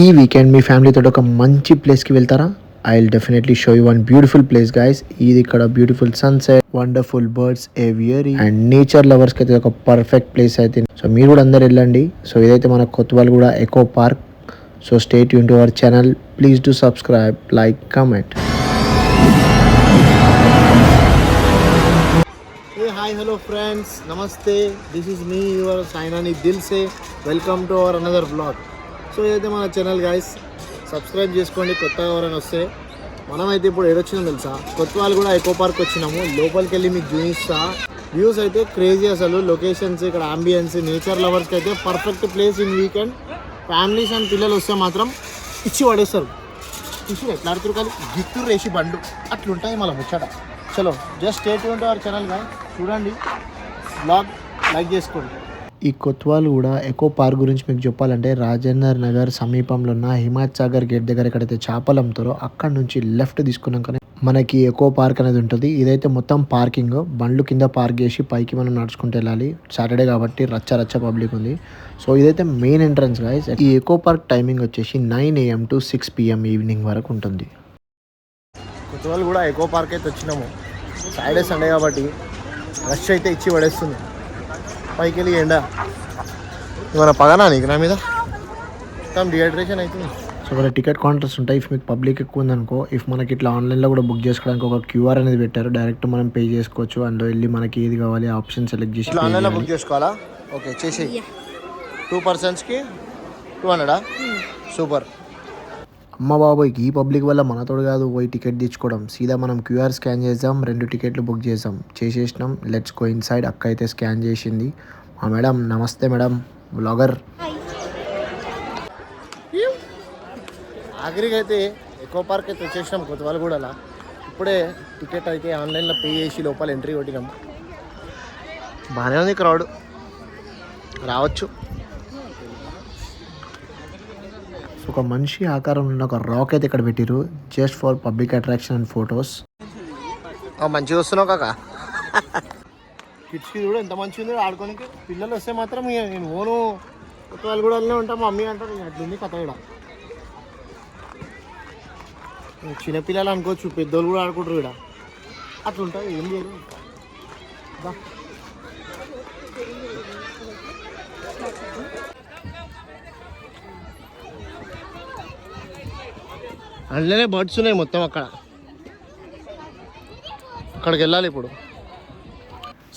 ఈ వీకెండ్ మీ ఫ్యామిలీతో ఒక మంచి ప్లేస్కి వెళ్తారా? I will definitely show you one beautiful place guys. ఇది ఇక్కడ beautiful sunset, wonderful birds, aviary and nature లవర్స్కి అయితే ఒక పర్ఫెక్ట్ ప్లేస్ అయితే. సో మీరు కూడా అందరు వెళ్ళండి. సో ఇదైతే మన కొత్తవాళ్ళు కూడా echo park. So stay tune to our channel. Please do subscribe, like, comment. Hi, hello friends, namaste. This is me, your Sainani Dil se. Welcome to our another vlog. So ఇదైతే మన channel guys, subscribe చేసుకోండి కొత్తగా ఎవరైనా వస్తే. మనమైతే ఇప్పుడు ఏడొచ్చినాం తెలుసా, కొత్త వాళ్ళు కూడా ఎకో పార్క్ వచ్చినాము. లోపలికి వెళ్ళి మీకు చూపిస్తా. వ్యూస్ అయితే క్రేజీ అసలు. లొకేషన్స్, ఇక్కడ అంబియన్స్, నేచర్ లవర్స్కి అయితే perfect place in weekend. Families and పిల్లలు వస్తే మాత్రం ఇచ్చి పడేస్తారు. ఇచ్చి ఎట్లా ఆడుతురు కానీ గిత్తురు వేసి బండు అట్లుంటుంది మళ్ళీ ముచ్చట. చలో just stay tune to our channel guys. చూడండి, బ్లాగ్ లైక్ చేసుకోండి. ఈ కొత్వాల్ కూడా ఎకో పార్క్ గురించి మీకు చెప్పాలంటే రాజేందర్ నగర్ సమీపంలో ఉన్న హిమాయత్ సాగర్ గేట్ దగ్గర ఎక్కడైతే చేపలు అమ్ముతారో అక్కడ నుంచి లెఫ్ట్ తీసుకున్నాకనే మనకి ఎకో పార్క్ అనేది ఉంటుంది. ఇదైతే మొత్తం పార్కింగ్, బండ్లు కింద పార్క్ చేసి పైకి మనం నడుచుకుంటూ వెళ్ళాలి. సాటర్డే కాబట్టి రచ్చ రచ్చ పబ్లిక్ ఉంది. సో ఇదైతే మెయిన్ ఎంట్రన్స్ గైస్. ఈ ఎకో పార్క్ టైమింగ్ వచ్చేసి 9 AM to 6 PM ఈవినింగ్ వరకు ఉంటుంది. కొత్తవాళ్ళు కూడా ఎకో పార్క్ అయితే వచ్చినాము. సాటర్డే సండే కాబట్టి రష్ అయితే ఇచ్చి పడేస్తుంది. పైకి వెళ్ళి ఎండ ఏమైనా పగనా నీకు నా మీద మొత్తం డిహైడ్రేషన్ అవుతుంది. సో ఇక్కడ టికెట్ కౌంటర్స్ ఉంటాయి. ఇఫ్ మీకు పబ్లిక్ ఎక్కువ ఉందనుకో, ఇఫ్ మనకి ఇట్లా ఆన్లైన్లో కూడా బుక్ చేసుకోవడానికి ఒక QR అనేది పెట్టారు. డైరెక్ట్ మనం పే చేసుకోవచ్చు. అందులో వెళ్ళి మనకి ఏది కావాలి ఆప్షన్ సెలెక్ట్ చేసి ఆన్లైన్లో బుక్ చేసుకోవాలా? ఓకే, చేసి 2 personsకి 200. సూపర్. అమ్మ బాబోయ్, ఈ పబ్లిక్ వల్ల మనతోడు కాదు పోయి టికెట్ తెచ్చుకోవడం. సీదా మనం QR స్కాన్ చేద్దాం, 2 టికెట్లు బుక్ చేసాం, చేసేసినాం. Let's go inside. అక్క అయితే స్కాన్ చేసింది. మా మేడం నమస్తే మేడం, బ్లాగర్. ఆఖరికి అయితే ఎకో పార్క్ అయితే వచ్చేసినాం కొత్తవాళ్ళు కూడా. ఇప్పుడే టికెట్ అయితే ఆన్లైన్లో పే చేసి లోపల ఎంట్రీ కొట్టినాం. బాగానే ఉంది క్రౌడ్, రావచ్చు. ఒక మనిషి ఆకారంలో ఉన్న ఒక రాక్ అయితే ఇక్కడ పెట్టిరు, just for public attraction and photos. మంచిగా వస్తున్నావు కాక. కిడ్స్కి కూడా ఎంత మంచిగా ఉంది ఆడుకోనికి. పిల్లలు వస్తే మాత్రం నేను ఓను కొత్త వాళ్ళు కూడా వెళ్ళే ఉంటాం. మమ్మీ అంటారు అట్లుంది కథ. ఇక్కడ చిన్నపిల్లలు అనుకోవచ్చు, పెద్దోళ్ళు కూడా ఆడుకుంటారు. ఇక్కడ అట్లుంటుంది, ఏం చేయరు. అందులోనే బర్డ్స్ ఉన్నాయి మొత్తం. అక్కడికి వెళ్ళాలి ఇప్పుడు.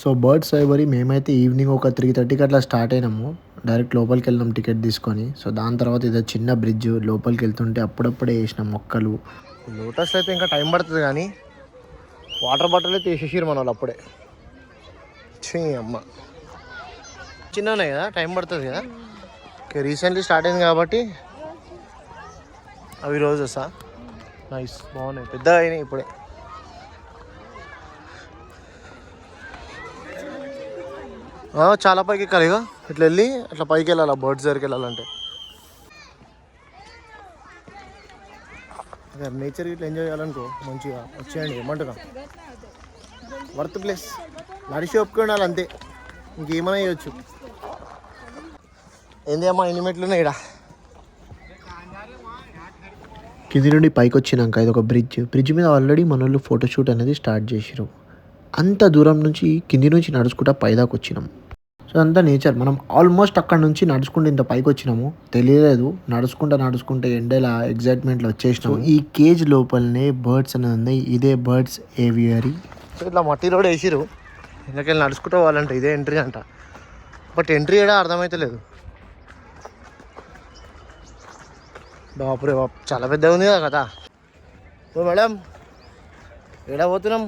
సో బర్డ్స్ ఎవరి మేమైతే ఈవినింగ్ ఒక 3:30కి అట్లా స్టార్ట్ అయినాము. డైరెక్ట్ లోపలికి వెళ్ళినాం టికెట్ తీసుకొని. సో దాని తర్వాత ఇదో చిన్న బ్రిడ్జ్ లోపలికి వెళ్తుంటే అప్పుడప్పుడే వేసిన మొక్కలు. లోటస్లో అయితే ఇంకా టైం పడుతుంది కానీ వాటర్ బాటిల్ అయితే వేసేసారు మన వాళ్ళు అప్పుడే. అమ్మ చిన్న ఉన్నాయి కదా, టైం పడుతుంది కదా. ఓకే, రీసెంట్లీ స్టార్ట్ అయింది కాబట్టి అవి రోజెసా నైస్, బాగున్నాయి, పెద్దగా అయినాయి ఇప్పుడే. చాలా పైకి ఎక్కాలి ఇక. ఇట్లా వెళ్ళి అట్లా పైకి వెళ్ళాలి బర్డ్స్ దగ్గరికి వెళ్ళాలంటే. నేచర్ ఇట్లా ఎంజాయ్ చేయాలనుకో మంచిగా వచ్చేయండి. ఏమంటున్నా వర్త్ ప్లేస్. నడిచి ఒప్పుకోండి అంతే, ఇంకేమైనా చేయొచ్చు. ఏంది అమ్మా ఎన్ని మెట్లు ఉన్నాయి ఇక్కడ. కింది నుండి పైకి వచ్చినాక ఇది ఒక బ్రిడ్జ్ మీద ఆల్రెడీ మన వాళ్ళు ఫోటోషూట్ అనేది స్టార్ట్ చేసారు. అంత దూరం నుంచి కింది నుంచి నడుచుకుంటా పైదాకా వచ్చినాం. సో అంతా నేచర్. మనం ఆల్మోస్ట్ అక్కడ నుంచి నడుచుకుంటూ ఇంత పైకి వచ్చినాము, తెలియలేదు. నడుచుకుంటా ఎండలా ఎగ్జైట్మెంట్లో వచ్చేసినాము. ఈ కేజ్ లోపలనే బర్డ్స్ అనేది ఉన్నాయి. ఇదే బర్డ్స్ ఏవియరీ. సో ఇట్లా మట్టి రోడ్ వేసిరు, ఇందుకెళ్ళి నడుచుకుంటూ పోవాలంట. ఇదే ఎంట్రీ అంట, బట్ ఎంట్రీ కూడా అర్థమవుతలేదు. బాపురే బాపు, చాలా పెద్దగా ఉంది కదా. ఓ మేడం, ఎక్కడ పోతున్నాం?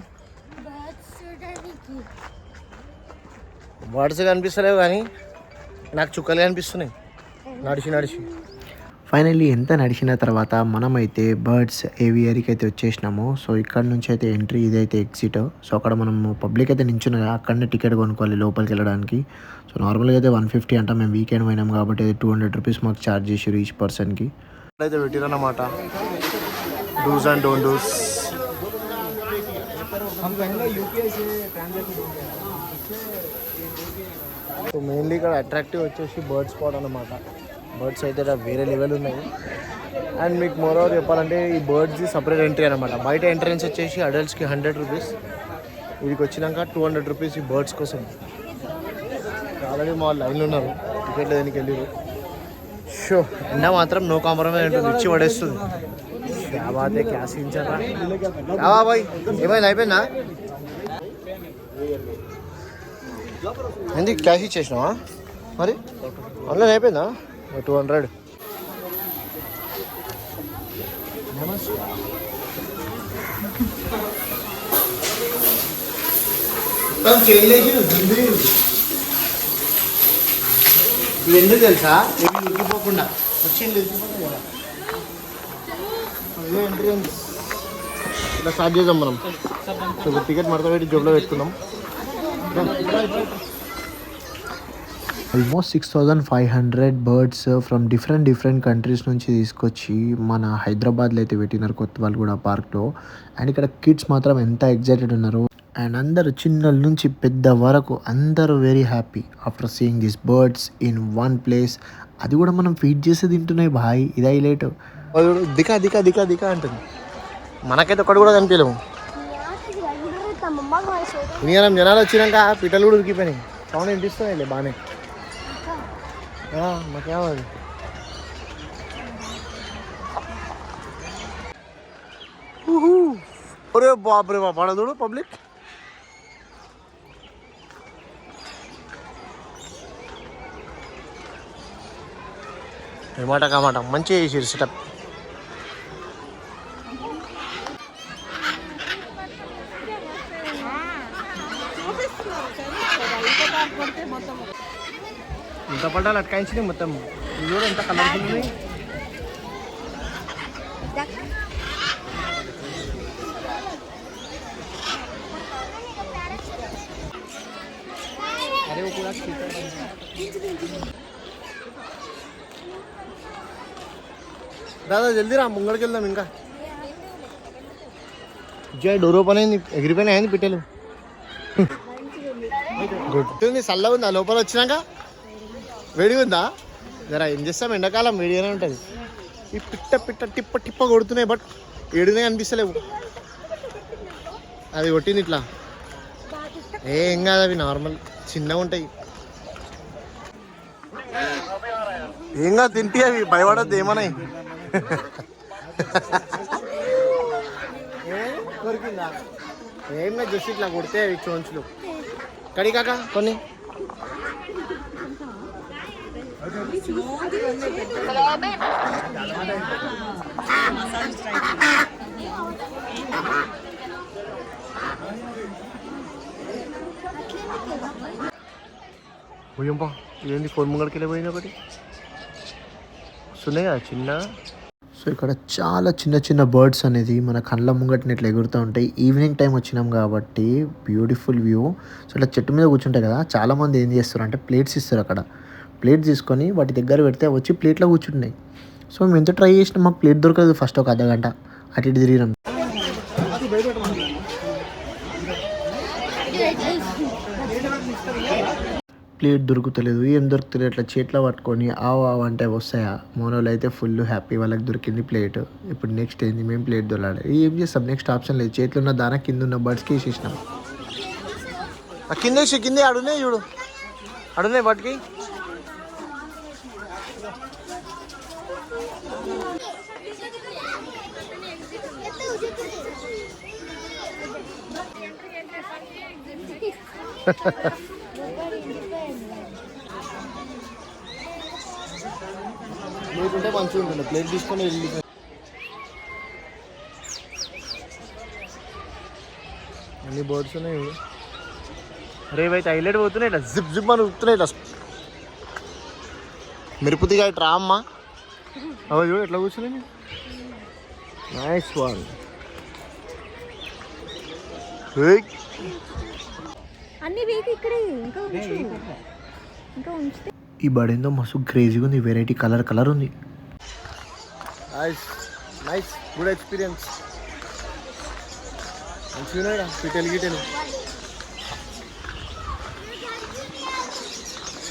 బర్డ్స్ కనిపిస్తలేవు కానీ నాకు చుక్కలు కనిపిస్తున్నాయి నడిచి. ఫైనల్లీ ఎంత నడిచిన తర్వాత మనమైతే బర్డ్స్ ఏవియరీకి అయితే వచ్చేసినాము. సో ఇక్కడ నుంచి అయితే ఎంట్రీ, ఇదైతే ఎగ్జిట్. సో అక్కడ మనం పబ్లిక్ అయితే నించున్నా అక్కడనే టికెట్ కొనుక్కోవాలి లోపలికి వెళ్ళడానికి. సో నార్మల్గా అయితే 150 అంట. మేము వీకెండ్ పోయినాం కాబట్టి 200 రూపీస్ మాకు ఛార్జ్ చేసారు ఈచ్ పర్సన్కి. అయితే పెట్టిరన్నమాట dos and don't dos. So mainly ఇక్కడ అట్రాక్టివ్ వచ్చేసి బర్డ్ స్పాట్ అనమాట. బర్డ్స్ అయితే ఇక్కడ వేరే లెవెల్ ఉన్నాయి. అండ్ మీకు మోరోవర్ చెప్పాలంటే ఈ బర్డ్స్ది సపరేట్ ఎంట్రీ అనమాట. బయట ఎంట్రన్స్ వచ్చేసి అడల్ట్స్కి 100 రూపీస్, వీడికి వచ్చినాక 200 రూపీస్ ఈ బర్డ్స్ కోసం. ఆల్రెడీ మా లైన్లో ఉన్నారు, టికెట్లు దేనికి వెళ్ళారు. షో ఎండ మాత్రం నో కాంప్రమైజ్ ఉంటుంది, ఇచ్చి పడేస్తుంది. బాతే క్యాష్ ఇచ్చారా బాయ్, ఏమైంది అయిపోయిందా? ఎందుకు క్యాష్ ఇచ్చేసినావా మరి? ఆన్లైన్ అయిపోయిందా? 200. ఇది ఎందుకు తెలుసా? ఏమి ఉరికిపోకుండా వచ్చింది కదా. అదే ఎంట్రన్స్ ఇలా స్టార్ట్ చేద్దాం మనం. సో టికెట్ మడత పెట్టి జోబులో పెట్టుకుందాం. Almost 6500 birds from different countries నుంచి తీసుకొచ్చి మన హైదరాబాద్లో అయితే పెట్టినారు కొత్తవాల్గూడ పార్క్లో. అండ్ ఇక్కడ కిడ్స్ మాత్రం ఎంత ఎగ్జైటెడ్ ఉన్నారు. అండ్ అందరు చిన్నల నుంచి పెద్ద వరకు అందరూ very happy after seeing this birds in one place. అది కూడా మనం ఫీడ్ చేసి తింటున్నాయి బాయ్, ఇది హైలైట్. దికా దికా దికా దికా అంటుంది. మనకైతే ఒకటి కూడా కనిపించలేము. వినియాలం జనాలు వచ్చినాక పిట్టలు కూడా ఉరికిపోయినాయి. సౌండ్ వినిపిస్తున్నాయి బాగానే. మాకేమది ఒరే బాబు రే బాబు పడదుడు పబ్లిక్. ఏమాట కామాట మంచిగా చేసారు సెటప్. ఇంత పడ్డాలు అట్కాయించినాయి మొత్తం. ఇది కూడా ఎంత కలర్ఫుల్ ఉన్నాయి. అరే కూడా దాదా జల్దీ రా, ముంగడికి వెళ్దాం. ఇంకా జై డోరో పని అయింది, ఎగిరిపోయినా అయింది పిట్టలు. గుర్తుంది చల్లగా ఉందా? లోపల వచ్చినాక వేడిగా ఉందా? జరా ఏం చేస్తాం, ఎండాకాలం వేడిగానే ఉంటుంది. ఈ పిట్ట పిట్ట టిప్ప టిప్ప కొడుతున్నాయి, బట్ ఏడునే అనిపిస్తలేవు. అది కొట్టింది ఇట్లా ఏం కాదు, అవి నార్మల్ చిన్నగా ఉంటాయి. ఏం కాదు తింటే అవి భయపడద్దు ఏమన్నాయి. దొరికిందా? ఏం లేదు, జస్ట్ ఇట్లా కొడితే అవి చోంచులు కడి కాక కొన్ని. పోయంపా ఏంది ఫోన్ ముంగడికి వెళ్ళిపోయింది ఒకటి వస్తున్నాయి కదా చిన్న. సో ఇక్కడ చాలా చిన్న బర్డ్స్ అనేది మన కళ్ళ ముంగటిని ఇట్లా ఎగురుతూ ఉంటాయి. ఈవినింగ్ టైం వచ్చినాం కాబట్టి బ్యూటిఫుల్ వ్యూ. సో ఇట్లా చెట్టు మీద కూర్చుంటాయి కదా, చాలామంది ఏం చేస్తారు అంటే ప్లేట్స్ ఇస్తారు. అక్కడ ప్లేట్ తీసుకొని వాటి దగ్గర పెడితే వచ్చి ప్లేట్లో కూర్చుంటున్నాయి. సో మేము ఎంత ట్రై చేసినా మాకు ప్లేట్ దొరకదు. ఫస్ట్ ఒక అర్ధగంట అటు ఇటు తిరిగినాం. ప్లేట్ దొరుకుతలేదు, ఏం దొరుకుతలేదు. అట్లా చేతిలో పట్టుకొని ఆవు అంటే వస్తాయా. మోనోలు అయితే ఫుల్ హ్యాపీ, వాళ్ళకి దొరికింది ప్లేట్. ఇప్పుడు నెక్స్ట్ ఏంది, మేము ప్లేట్ దొరలాలి. ఏం చేస్తాం, నెక్స్ట్ ఆప్షన్ లేదు. చేతిలో ఉన్న దానా కింద ఉన్న బర్డ్స్కి వేసేసినాం. కింద కింద అడున్నాయి చూడు, అడున్నాయి వాటికి. లేకుంటే మంచిగా ఉంటుంది. ప్లేట్ తీసుకొని వెళ్ళి అన్ని బర్డ్స్ ఉన్నాయి. రేవైతే హైలైట్ పోతున్నాయి, ఇట్లా జిప్ జిప్ అని ఉడుతున్నాయి. ఇట్లా మిరుపుతిగా ఇట్లా అమ్మ అవి చూడు ఎట్లా కూర్చున్నాయి. Nice one. ఈ బర్డ్ ఏందో మస్తు క్రేజీగా ఉంది, వెరైటీ కలర్ ఉంది. Nice good experience. మంచిగా పిటెలు గిటెలు.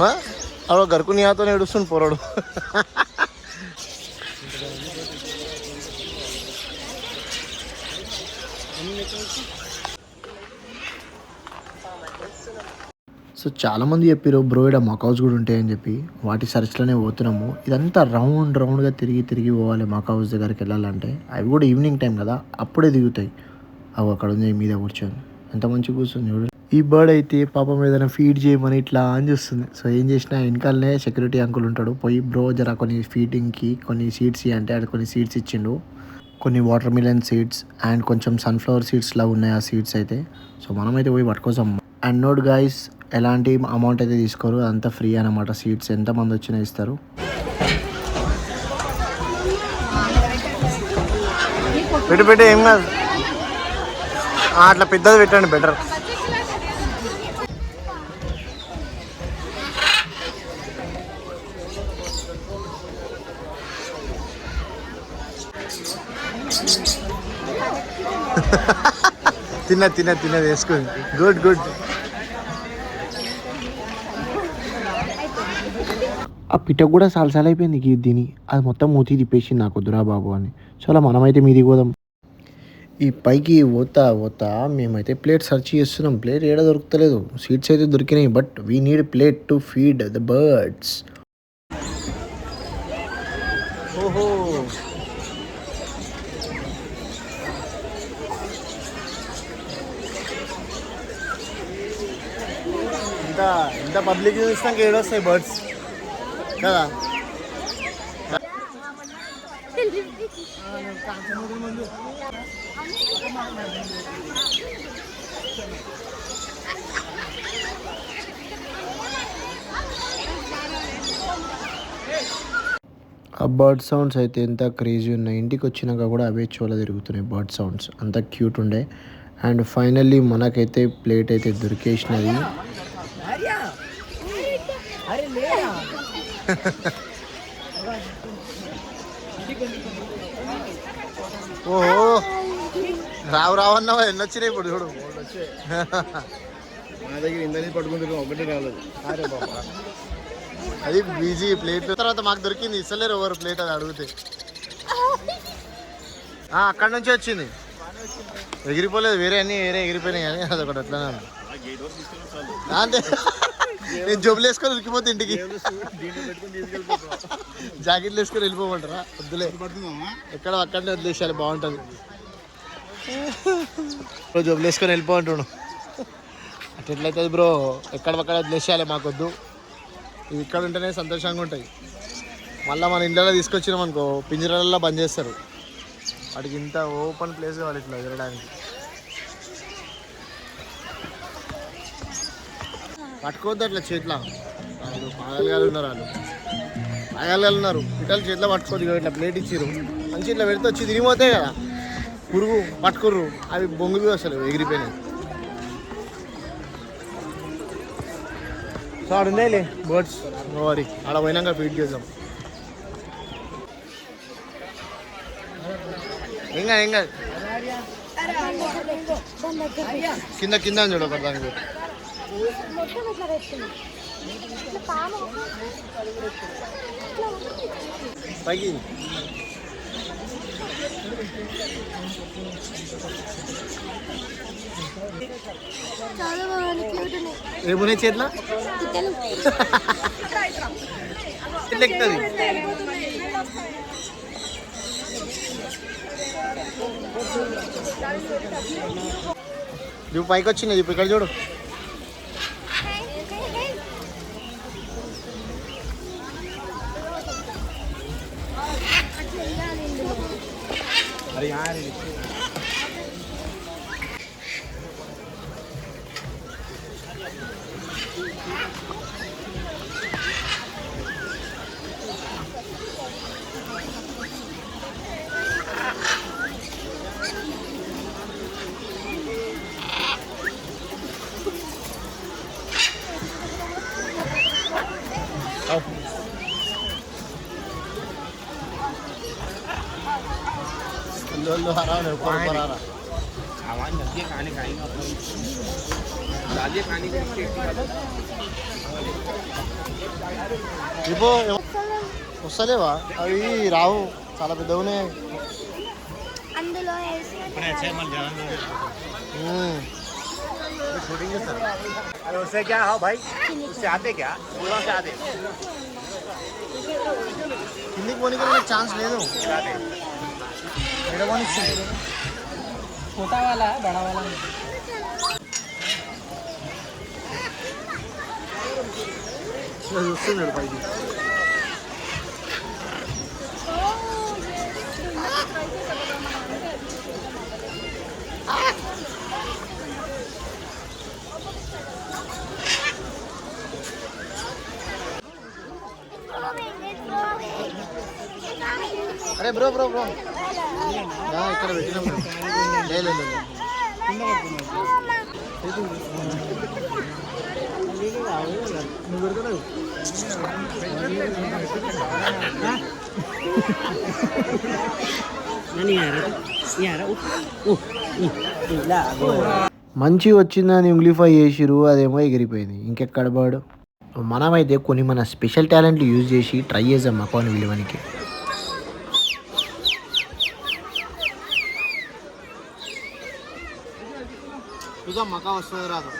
అప్పుడు గరుకు నీతో ఏడుస్తుంది పోరాడు. సో చాలామంది చెప్పారు బ్రో ఇక్కడ మకౌస్ కూడా ఉంటాయని చెప్పి, వాటి సర్చ్లోనే పోతున్నాము. ఇదంతా రౌండ్గా తిరిగి పోవాలి మకౌస్ దగ్గరికి వెళ్ళాలంటే. అవి కూడా ఈవినింగ్ టైం కదా, అప్పుడే దిగుతాయి. అవి అక్కడ ఉంది మీద కూర్చొని, ఎంత మంచిగా కూర్చొని చూడు. ఈ బర్డ్ అయితే పాపం ఏదైనా ఫీడ్ చేయమని ఇట్లా అని చూస్తుంది. సో ఏం చేసినా వెనకాలనే సెక్యూరిటీ అంకుల్ ఉంటాడు, పోయి బ్రో జర కొన్ని ఫీడింగ్కి కొన్ని సీడ్స్ అంటే అది కొన్ని సీడ్స్ ఇచ్చిండు, కొన్ని వాటర్ మిలన్ సీడ్స్ అండ్ కొంచెం సన్ఫ్లవర్ సీడ్స్ లా ఉన్నాయి ఆ సీడ్స్ అయితే. సో మనమైతే పోయి పట్టుకోసాం. అండ్ నోట్ గైస్, ఎలాంటి అమౌంట్ అయితే తీసుకోరు, అదంతా ఫ్రీ అనమాట. సీట్స్ ఎంతమంది వచ్చినా ఇస్తారు. పెట్టి ఏం కాదు, అట్లా పెద్దది పెట్టండి బెటర్. తిన్నది వేసుకుంది. గుడ్. ఆ పిట్ట కూడా సాలసాల అయిపోయింది దీని, అది మొత్తం మూతి తిప్పేసింది నాకు వద్దురా బాబు అని. చాలా మనమైతే మీదికి పోదాం. ఈ పైకి పోతా మేమైతే ప్లేట్ సెర్చ్ చేస్తున్నాం. ప్లేట్ ఏడా దొరుకుతలేదు. సీట్స్ అయితే దొరికినాయి, but we need plate to feed the birds. ఓహో, ఇంత పబ్లిక్ చూసినాక ఏడొస్తాయి బర్డ్స్ కదా. ఆ బర్డ్ సౌండ్స్ అయితే ఎంత క్రేజీ ఉన్నాయి. ఇంటికి వచ్చినాక కూడా అవే చోల తిరుగుతున్నాయి బర్డ్ సౌండ్స్, అంత క్యూట్ ఉండే. అండ్ ఫైనల్లీ మనకైతే ప్లేట్ అయితే దొరికేసినది. ఓహో, రావు అన్నావా, ఎన్ని వచ్చినాయి ఇప్పుడు చూడు. నా దగ్గర ఇందని పట్టుకుంటున్నాం, ఒకటి రాలేదు. అరే బాబా, అది బీజీ ప్లేట్. తర్వాత మాకు దొరికింది, ఇస్తలేరు ఎవరు ప్లేట్ అది అడిగితే. అక్కడి నుంచి వచ్చింది, ఎగిరిపోలేదు. వేరే ఎగిరిపోయినాయి కానీ అదొకటి అట్లా అంతే. నేను జబ్బులు వేసుకొని ఉరికిపోతే ఇంటికి, జాకెట్లు వేసుకొని వెళ్ళిపోమంటారా? వద్దులే, ఎక్కడ అక్కడనే వదిలేసాలి, బాగుంటుంది. జబ్బులు వేసుకొని వెళ్ళిపోమంటాడు. అట్లయితే బ్రో, ఎక్కడక్కడ వదిలేసేయాలి, మాకొద్దు. ఇవి ఇక్కడ ఉంటేనే సంతోషంగా ఉంటాయి. మళ్ళీ మన ఇంట్లో తీసుకొచ్చినాం అనుకో, పింజరాలలో బంద్ చేస్తారు. వాటికి ఇంత ఓపెన్ ప్లేస్ కావాలి ఇట్లా తిరగడానికి. పట్టుకోవద్దు అట్లా చేతిలో, వాళ్ళు పాగాలు ఉన్నారు పిట్టలు చేతిలో పట్టుకోవద్దు. ఇట్లా ప్లేట్ ఇచ్చిర్రు, మంచి ఇట్లా పెడితే వచ్చి తిరిగిపోతాయి కదా, పురుగు పట్టుకుర్రు, అవి బొంగులు అసలు ఎగిరిపోయినాయి. సో ఆడ ఉన్నాయిలే బర్డ్స్, మరి ఆడ పోయినాక ఫీడ్ చేద్దాం. ఏం కాదు కింద చూడ దానికి పైకి. ఏమున్నాయి చేతిలో? ఎక్కుతుంది. నువ్వు పైకి వచ్చింది, ఇప్పుడు ఇక్కడ చూడు. अरे यार लो हरा है ऊपर ऊपर आ रहा आवाज लगती है खाने खाएंगे डालिए खाने का ఇపో వస్తలేవా అవి రావు చాలా పెద్దగా ఉన్నాయి అందులో अरे उससे क्या हो भाई उससे आते क्या पूरा से आते కిందికి పోనీకి నాకు ఛాన్స్ లేదు ఎక్కడ పోనిస్తుంది छोटा वाला है बड़ा वाला नहीं। చూస్తున్నాడు పైకి అరే బ్రో బ్రో బ్రో ఇక్కడ పెట్టినాం లేదు నువ్వు పెడతావు మంచి వచ్చిందని ఇంగ్లీఫై చేసిరు అదేమో ఎగిరిపోయింది ఇంకెక్కడ పాడు మనమైతే కొన్ని మన స్పెషల్ టాలెంట్లు యూజ్ చేసి ట్రై చేద్దాం మకాని విలువనికి ఇక మకా వస్తుంది రాదు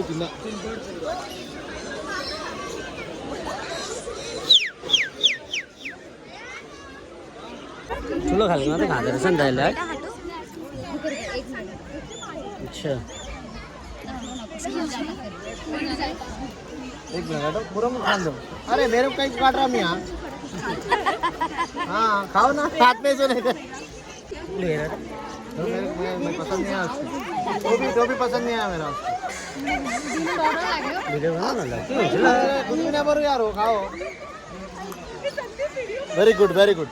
కింద चलो खाली ना तो कहाँ दर्शन डायलॉग अच्छा एक मिनट पूरा मुंह खान दो अरे मेरे को कहीं काट रहा मैं यहाँ हाँ खाओ ना हाथ में से लेकर ले रहा तो मैं पसंद नहीं आया उसको तो भी पसंद नहीं आया मेरा वीडियो बना ना कुछ भी ना करो यार वो खाओ very good very good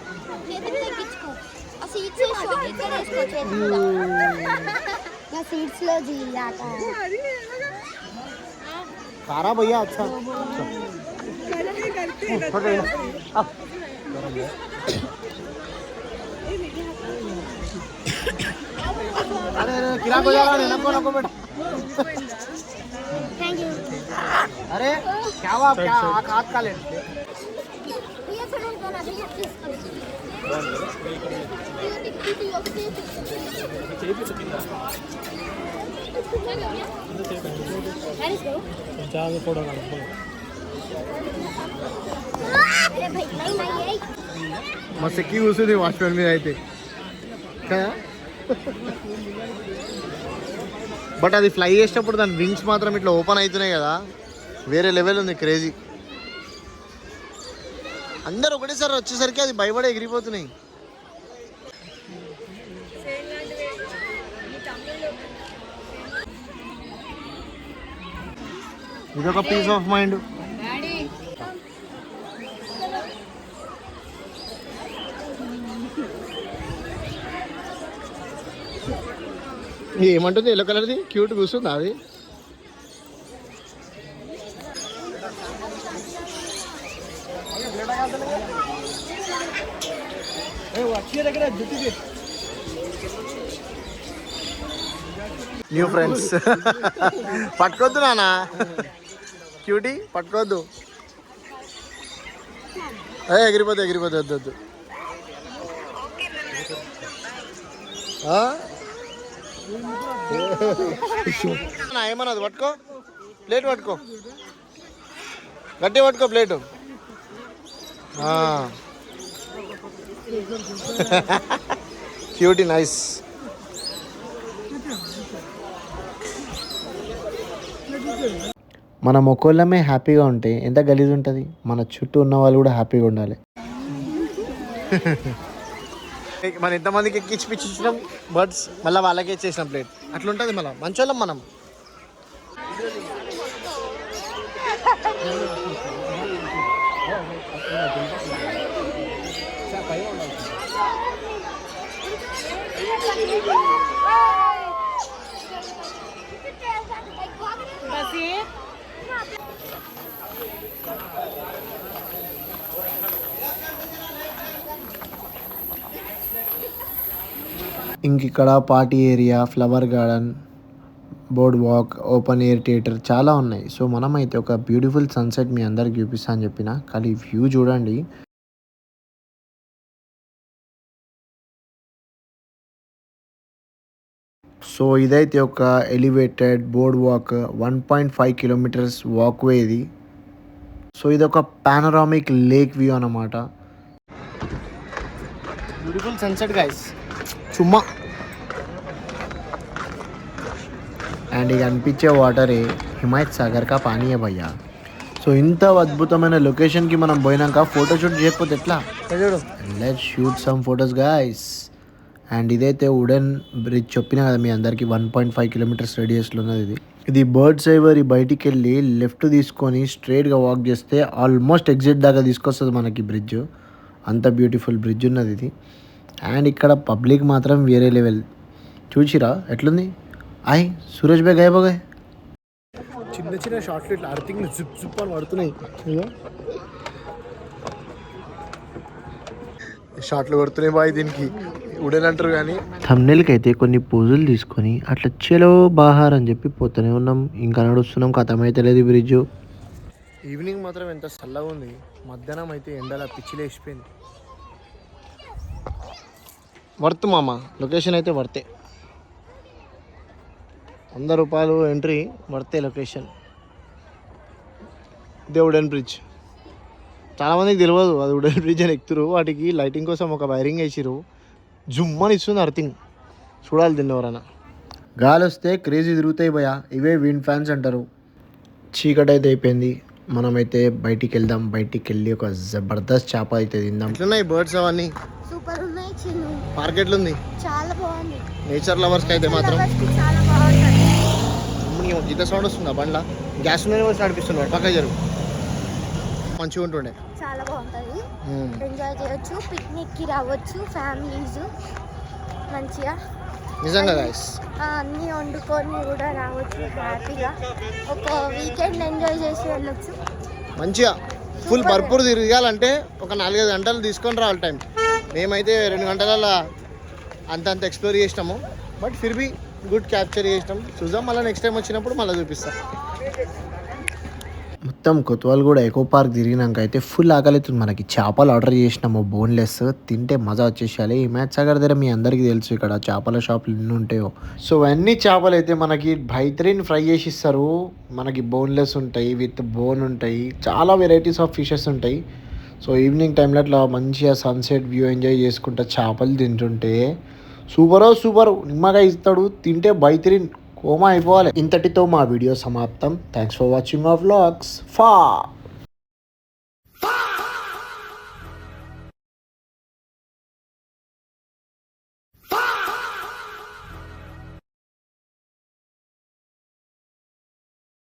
seats లో జీలాట खारा भैया अच्छा अरे अरे किराक हो जा रहा है नको नको बेटा थैंक यू अरे क्या हुआ क्या हाथ का ले ये सुनो ना भैया मस्त की కూర్చుంది వాచ్మెన్ మీద అయితే కదా బట్ అది ఫ్లై చేసేటప్పుడు దాని వింగ్స్ మాత్రం ఇట్లా ఓపెన్ అవుతున్నాయి కదా వేరే లెవెల్ ఉంది క్రేజీ అందరు ఒకటేసారి వచ్చేసరికి అది భయపడి ఎగిరిపోతున్నాయి ఇదొక పీస్ ఆఫ్ మైండ్ ఏమంటుంది ఎల్లో కలర్ది క్యూట్ కూర్చుందా అది న్యూ ఫ్రెండ్స్ పట్టుకోవద్దు నానా క్యూటీ పట్టుకోవద్దు ఎగిరిపోద్దు ఎగిరిపోద్దు వద్దు వద్దు ఏమన్నది పట్టుకో ప్లేట్ పట్టుకో గట్టి పట్టుకో ప్లేటు క్యూటీ నైస్ మన మొక్కలమే హ్యాపీగా ఉంటే ఎంత గలీజ్ ఉంటుంది మన చుట్టూ ఉన్న వాళ్ళు కూడా హ్యాపీగా ఉండాలి మన ఎంతమందికి ఎక్కించి పిచ్చిచ్చినాం బర్డ్స్ మళ్ళీ వాళ్ళకే ఇచ్చేసినాం ప్లేట్ అట్లా ఉంటుంది మళ్ళీ మంచోళ్ళం మనం ఇంక ఇక్కడ party area flower garden board walk, open air theatre చాలా ఉన్నాయి. సో మనమైతే ఒక బ్యూటిఫుల్ సన్సెట్ మీ అందరికి చూపిస్తా అని చెప్పిన, కానీ వ్యూ చూడండి. సో ఇదైతే ఒక elevated boardwalk, 1.5 kilometers walkway ఇది. సో ఇది ఒక పానరామిక్ లేక్ వ్యూ అన్నమాట. బ్యూటిఫుల్ సన్సెట్ గైస్, చుమ్మా. అండ్ ఇక అనిపించే వాటరే హిమాయత్ సాగర్ కా పానీయే భయ్యా. సో ఇంత అద్భుతమైన లొకేషన్కి మనం పోయినాక ఫోటోషూట్ చేయకపోతే ఎట్లా? Let's shoot some photos guys. And ఇదైతే వుడెన్ బ్రిడ్జ్ చెప్పినా కదా మీ అందరికి, 1.5 కిలోమీటర్స్ రేడియస్లో ఉన్నది ఇది. ఇది బర్డ్ సైవర్ బయటికి వెళ్ళి లెఫ్ట్ తీసుకొని స్ట్రైట్గా వాక్ చేస్తే ఆల్మోస్ట్ ఎగ్జిట్ దాకా తీసుకొస్తుంది మనకి బ్రిడ్జ్. అంత బ్యూటిఫుల్ బ్రిడ్జ్ ఉన్నది ఇది. అండ్ ఇక్కడ పబ్లిక్ మాత్రం వేరే లెవెల్. చూసిరా ఎట్లుంది? ఆయ్ సూరజ్ భాయ్ గాయబోగా చిన్న చిన్న షార్ట్లు ఇట్లా అర్థింగ్ జిప్ జిప్ అని పడుతున్నాయి. షార్ట్లు పడుతున్నాయి బాయ్. దీనికి ఉడెన్ అంటారు కానీ థంబ్నెయిల్కి అయితే కొన్ని పోజులు తీసుకొని అట్లా చలో బాహార్ అని చెప్పి పోతూనే ఉన్నాం. ఇంకా నడుస్తున్నాం, కథమైతే లేదు బ్రిడ్జ్. ఈవినింగ్ మాత్రం ఎంత చల్లగా ఉంది, మధ్యాహ్నం అయితే ఎండలా పిచ్చిలేసిపోయింది. వర్త్ మామ, లొకేషన్ అయితే వర్తే. 100 రూపాయలు ఎంట్రీ, వర్తే లొకేషన్. ఇదే వుడెన్ బ్రిడ్జ్. చాలామందికి తెలియదు అది వుడెన్ బ్రిడ్జ్ అని ఎక్కుతారు. వాటికి లైటింగ్ కోసం ఒక వైరింగ్ వేసిరు, జుమ్మని ఇస్తుంది అర్థింగ్. చూడాలి దీన్ని ఎవరైనా. గాలి వస్తే క్రేజీ తిరుగుతాయి భయ, ఇవే విండ్ ఫ్యాన్స్ అంటారు. చీకటి అయితే అయిపోయింది, మనమైతే బయటికి వెళ్దాం. బయటికి వెళ్ళి ఒక జబర్దస్త్ చేప అయితే తిందాం. ఎట్లున్నాయి బర్డ్స్ అవన్నీ? సూపర్ ఉన్నాయి చిన్ను. పార్క్ ఎట్లుంది? చాలా బాగుంది. నేచర్ లవర్స్కి అయితే మాత్రం చాలా బాగుంటుంది. గీత సౌండ్ వస్తుందా బండ్లా? గ్యాస్ మీద వచ్చి నడిపిస్తున్నాడు, పక్క జరుగు. మంచిగా ఉంటుండే, చాలా బాగుంటుంది. ఎంజాయ్ చేయొచ్చు, పిక్నిక్కి రావచ్చు ఫ్యామిలీస్ మంచిగా. నిజంగా గైస్ అన్నీ వండుకొని కూడా రావచ్చు హ్యాపీగా. ఒక వీకెండ్ ఎంజాయ్ చేసి వెళ్ళొచ్చు మంచిగా. ఫుల్ భర్పూర్ తిరగాలంటే ఒక 4-5 గంటలు తీసుకొని రావాలి టైం. మేమైతే 2 గంటలలో అంత ఎక్స్ప్లోర్ చేసినాము. But Phir be good capture చేసినాం. చూద్దాం మళ్ళీ నెక్స్ట్ టైం వచ్చినప్పుడు మళ్ళీ చూపిస్తాం. మొత్తం కొత్వాల్ కూడా ఎకో పార్క్ తిరిగినాక అయితే ఫుల్ ఆకలితుంది మనకి. చేపలు ఆర్డర్ చేసినాము బోన్లెస్, తింటే మజా వచ్చేసాలి. హిమాయత్ సాగర్ దగ్గర మీ అందరికీ తెలుసు ఇక్కడ చేపల షాపులు ఎన్ని ఉంటాయో. సో అన్ని చేపలు అయితే మనకి బైత్రీన్ ఫ్రై చేసి ఇస్తారు. మనకి బోన్లెస్ ఉంటాయి, విత్ బోన్ ఉంటాయి, చాలా వెరైటీస్ ఆఫ్ ఫిషెస్ ఉంటాయి. సో ఈవినింగ్ టైంలో అట్లా మంచిగా సన్సెట్ వ్యూ ఎంజాయ్ చేసుకుంటా చేపలు తింటుంటే సూపరు. నిమ్మగా ఇస్తాడు, తింటే బైత్రీన్ కోమా అయిపోవాలి. ఇంతటితో మా వీడియో సమాప్తం. Thanks for watching our vlogs.